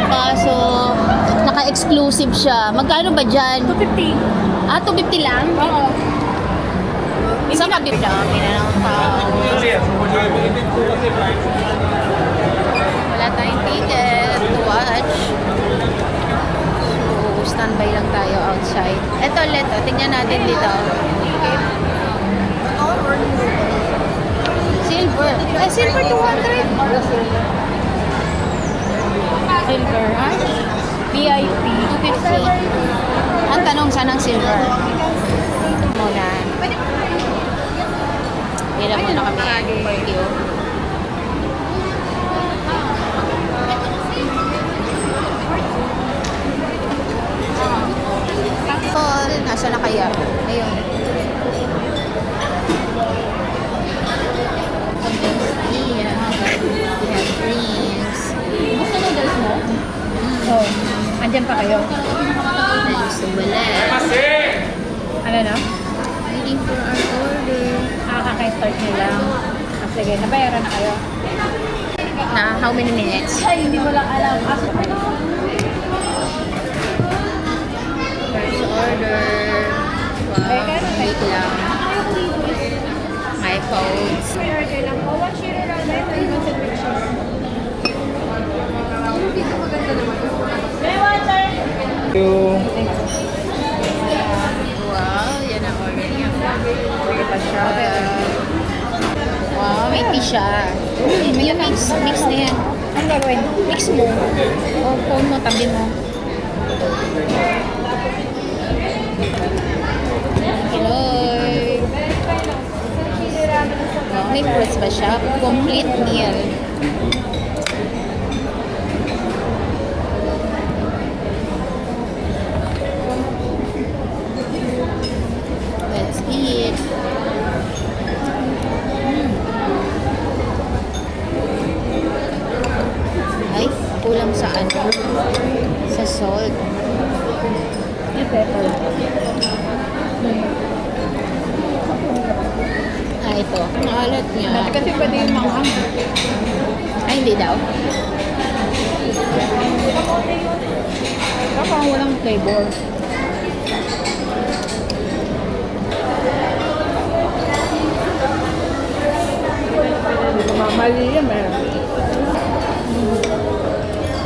pa. So, naka-exclusive siya. Magkano ba dyan? 250. 250 lang? Oo. Isa ka dito. Dami na ng tao. Wala tayong ticket to watch. So, standby lang tayo outside. Ito ulit, tingnan natin dito. Silver. Silver 200. Silver, ha? VIP 250. Ang tanong, saan ang silver? Muna. Hila muna kami. Thank you. Paul, nasa na kaya? Ayun. We have drinks. Gusto noodles mo? Oo. Andyan pa kayo. Thanks to Ballet. Ano na? Waiting for our order. Kaka-start nyo lang. Sige, nabayaran na kayo. Na how many minutes? Ay, hindi mo lang alam. First order. Wow, wait lang. My phones. May order lang po. 1 share lang. Ito yung sandwich. Dito maganda naman. May water! Wow, yan ang order niya. Wow, may tea siya. Yung mix na yan. Ang gagawin? Mix mo. O, phone mo, tabi mo. Hello. Wow, may fruits ba siya? Complete meal. Let's eat. Ay, kulang sa ano? Sa salt. Yung pepper. Ito. Ang alat niya. Kasi pwede yung manghang. Ay, hindi daw. Parang walang flavor.